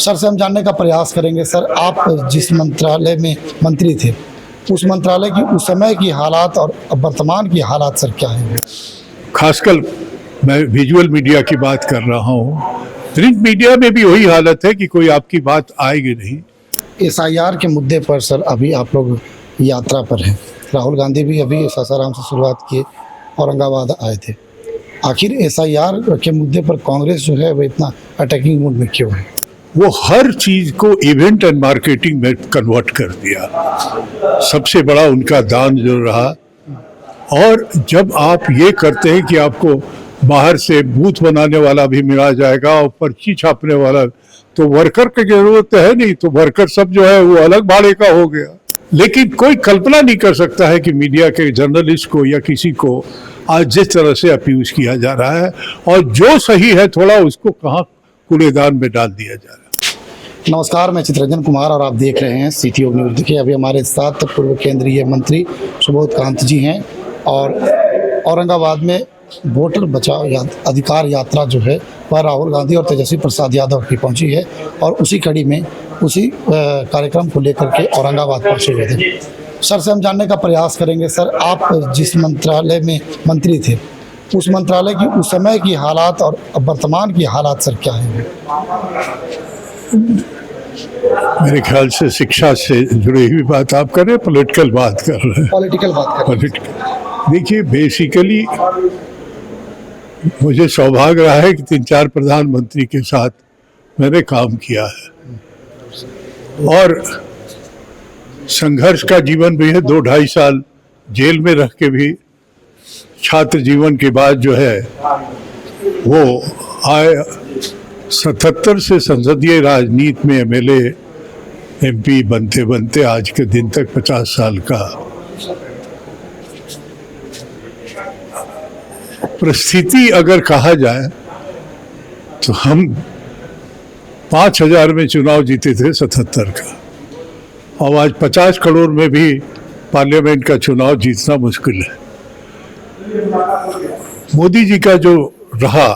Sir से हम जानने का प्रयास करेंगे। सर, आप जिस मंत्रालय में मंत्री थे, उस मंत्रालय की उस समय की हालात और अब वर्तमान की हालात सर क्या है? खासकर मैं विजुअल मीडिया की बात कर रहा हूँ। प्रिंट मीडिया में भी वही हालत है कि कोई आपकी बात आएगी नहीं। SIR के मुद्दे पर सर अभी आप लोग यात्रा पर हैं। राहुल गांधी भी अभी सासाराम से शुरुआत किए, औरंगाबाद आए थे। आखिर SIR के मुद्दे पर कांग्रेस जो है वो इतना अटैकिंग मूड में क्यों है? वो हर चीज को इवेंट एंड मार्केटिंग में कन्वर्ट कर दिया। सबसे बड़ा उनका दान जो रहा। और जब आप ये करते हैं कि आपको बाहर से बूथ बनाने वाला भी मिला जाएगा और पर्ची छापने वाला, तो वर्कर की जरूरत है नहीं, तो वर्कर सब जो है वो अलग भाड़े का हो गया। लेकिन कोई कल्पना नहीं कर सकता है कि मीडिया के जर्नलिस्ट को या किसी को आज जिस तरह से अब्यूज किया जा रहा है, और जो सही है थोड़ा उसको कहाँ कूड़ेदान में डाल दिया जा रहा है। नमस्कार, मैं चित्रंजन कुमार और आप देख रहे हैं CTO न्यूज़। देखिए, अभी हमारे साथ पूर्व केंद्रीय मंत्री सुबोध कांत जी हैं और औरंगाबाद में वोटर बचाओ अधिकार यात्रा जो है वह राहुल गांधी और तेजस्वी प्रसाद यादव की पहुंची है, और उसी कड़ी में उसी कार्यक्रम को लेकर के औरंगाबाद पहुंचे हुए थे। सर से हम जानने का प्रयास करेंगे। सर, आप जिस मंत्रालय में मंत्री थे, उस मंत्रालय की उस समय की हालात और अब वर्तमान की हालात सर क्या है? मेरे ख्याल से शिक्षा से जुड़ी हुई बात आप कर रहे हैं, पॉलिटिकल बात कर रहे हैं। पॉलिटिकल बात कर रहे हैं। देखिए, बेसिकली मुझे सौभाग्य रहा है कि 3-4 प्रधानमंत्री के साथ मैंने काम किया है, और संघर्ष का जीवन भी है। 2-2.5 साल जेल में रह के भी छात्र जीवन के बाद जो है वो आए 77 से संसदीय राजनीति में MLA MP बनते बनते आज के दिन तक 50 साल का परिस्थिति अगर कहा जाए तो हम 5000 में चुनाव जीते थे 77 का, और आज 50 करोड़ में भी पार्लियामेंट का चुनाव जीतना मुश्किल है। मोदी जी का जो रहा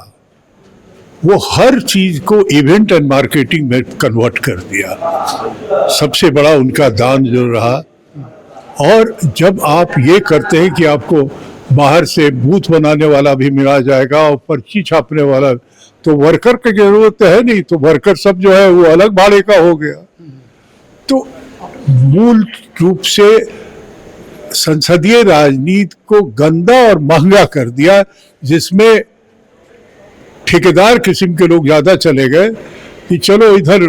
वो हर चीज को इवेंट एंड मार्केटिंग में कन्वर्ट कर दिया। सबसे बड़ा उनका दान जो रहा। और जब आप ये करते हैं कि आपको बाहर से बूथ बनाने वाला भी मिला जाएगा और पर्ची छापने वाला, तो वर्कर की जरूरत है नहीं, तो वर्कर सब जो है वो अलग भाड़े का हो गया। तो मूल रूप से संसदीय राजनीति को गंदा और महंगा कर दिया, जिसमें ठेकेदार किस्म के लोग ज्यादा चले गए कि चलो इधर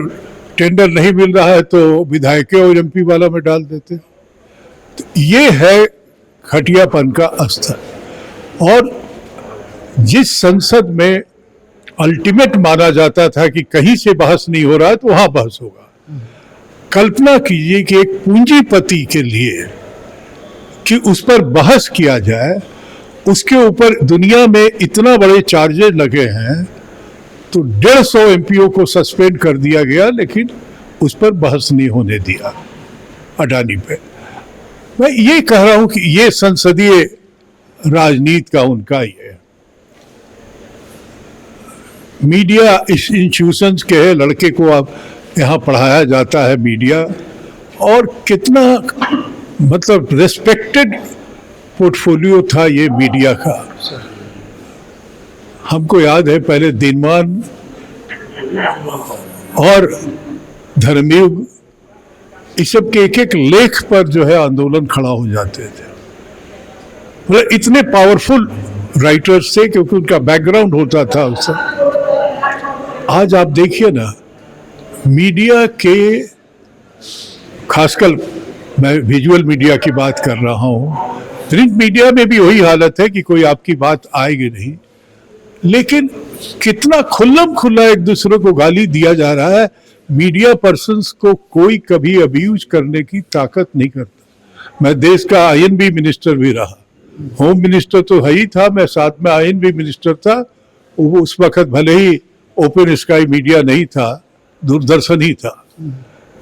टेंडर नहीं मिल रहा है तो विधायकों और MP वाला में डाल देते। तो ये है घटियापन का स्तर। और जिस संसद में अल्टीमेट माना जाता था कि कहीं से बहस नहीं हो रहा है तो वहां बहस होगा। कल्पना कीजिए कि एक पूंजीपति के लिए कि उस पर बहस किया जाए, उसके ऊपर दुनिया में इतना बड़े चार्जेस लगे हैं, तो 150 MPओ को सस्पेंड कर दिया गया, लेकिन उस पर बहस नहीं होने दिया अडानी पे। मैं ये कह रहा हूं कि ये संसदीय राजनीति का उनका ही है। मीडिया इंस्टीट्यूशंस के लड़के को अब यहाँ पढ़ाया जाता है मीडिया, और कितना मतलब रेस्पेक्टेड पोर्टफोलियो था ये मीडिया का। हमको याद है पहले दिनमान और धर्मयुग, इस सब के एक लेख पर जो है आंदोलन खड़ा हो जाते थे। मतलब इतने पावरफुल राइटर्स थे क्योंकि उनका बैकग्राउंड होता था उससे। आज आप देखिए ना, मीडिया के, खासकर मैं विजुअल मीडिया की बात कर रहा हूँ, प्रिंट मीडिया में भी वही हालत है कि कोई आपकी बात आएगी नहीं। लेकिन कितना खुल्लम खुल्ला एक दूसरे को गाली दिया जा रहा है। मीडिया पर्सन्स को कोई कभी अब्यूज करने की ताकत नहीं करता। मैं देश का INB मिनिस्टर भी रहा, होम मिनिस्टर तो है ही था, मैं साथ में INB मिनिस्टर था। वो उस वक्त भले ही ओपन स्काई मीडिया नहीं था, दूरदर्शन ही था,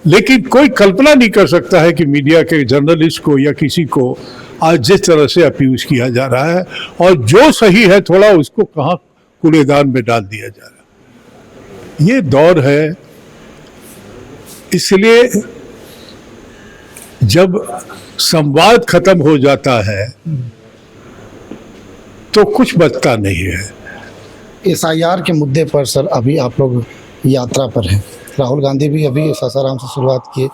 लेकिन कोई कल्पना नहीं कर सकता है कि मीडिया के जर्नलिस्ट को या किसी को आज जिस तरह से अब्यूज किया जा रहा है, और जो सही है थोड़ा उसको कहाँ कूड़ेदान में डाल दिया जा रहा है। ये दौर है इसलिए जब संवाद खत्म हो जाता है तो कुछ बचता नहीं है। SIR के मुद्दे पर सर अभी आप लोग यात्रा पर हैं, राहुल गांधी भी अभी सासाराम से शुरुआत किए,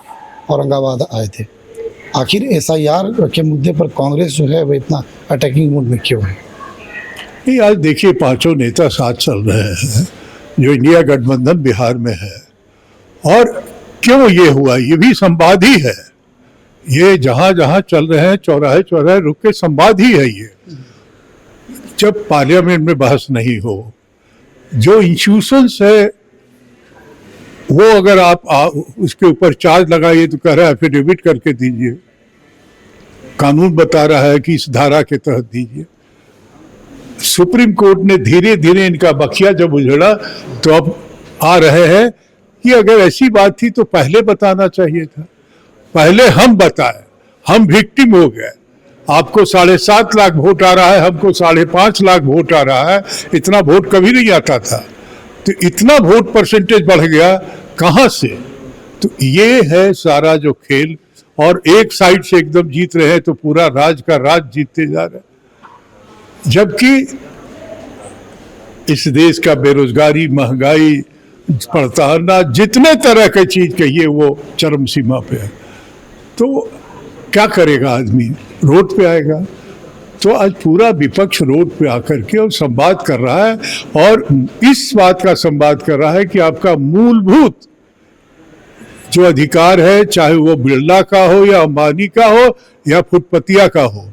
औरंगाबाद आए थे। आखिर SIR के मुद्दे पर कांग्रेस जो है वो इतना अटैकिंग मूड में क्यों है? नहीं, आज देखिए पांचों नेता साथ चल रहे हैं जो इंडिया गठबंधन बिहार में है, और क्यों ये हुआ, ये भी संवाद ही है। ये जहां जहां चल रहे हैं चौराहे चौराहे रुक के संवाद ही है। ये जब पार्लियामेंट में बहस नहीं हो, जो इंस्टीट्यूशंस है वो अगर आप उसके ऊपर चार्ज लगाइए तो कह रहा है एफिडेविट करके दीजिए, कानून बता रहा है कि इस धारा के तहत दीजिए। सुप्रीम कोर्ट ने धीरे धीरे इनका बखिया जब उजड़ा तो अब आ रहे हैं कि अगर ऐसी बात थी तो पहले बताना चाहिए था, पहले हम बताए, हम विक्टिम हो गए। आपको 7.5 लाख वोट आ रहा है, हमको 5.5 लाख वोट आ रहा है, इतना वोट कभी नहीं आता था। तो इतना वोट परसेंटेज बढ़ गया कहां से? तो ये है सारा जो खेल, और एक साइड से एकदम जीत रहे हैं तो पूरा राज का राज जीतते जा रहे हैं, जबकि इस देश का बेरोजगारी, महंगाई, पड़तालना, जितने तरह की चीज कहिए वो चरम सीमा पे है। तो क्या करेगा आदमी? रोड पे आएगा। तो आज पूरा विपक्ष रोड पे आकर के और संवाद कर रहा है, और इस बात का संवाद कर रहा है कि आपका मूलभूत जो अधिकार है, चाहे वो बिरला का हो या अंबानी का हो या फुटपतिया का हो,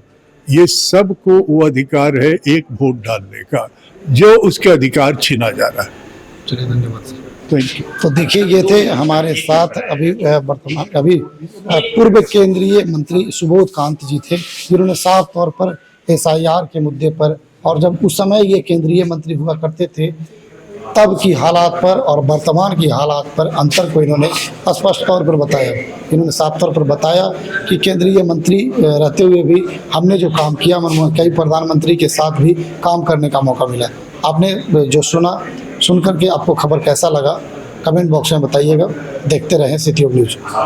ये सब को वो अधिकार है एक वोट डालने का, जो उसके अधिकार छीना जा रहा है। चलिए, धन्यवाद सर। Thank you. तो देखिए, ये थे हमारे साथ अभी वर्तमान अभी पूर्व केंद्रीय मंत्री सुबोध कांत जी थे, जिन्होंने साफ तौर पर SIR के मुद्दे पर, और जब उस समय ये केंद्रीय मंत्री हुआ करते थे तब की हालात पर और वर्तमान की हालात पर अंतर को इन्होंने स्पष्ट तौर पर बताया। इन्होंने साफ तौर पर बताया कि केंद्रीय मंत्री रहते हुए भी हमने जो काम किया, कई प्रधानमंत्री के साथ भी काम करने का मौका मिला। आपने जो सुन करके आपको खबर कैसा लगा, कमेंट बॉक्स में बताइएगा। देखते रहें सिटी ऑफ न्यूज़।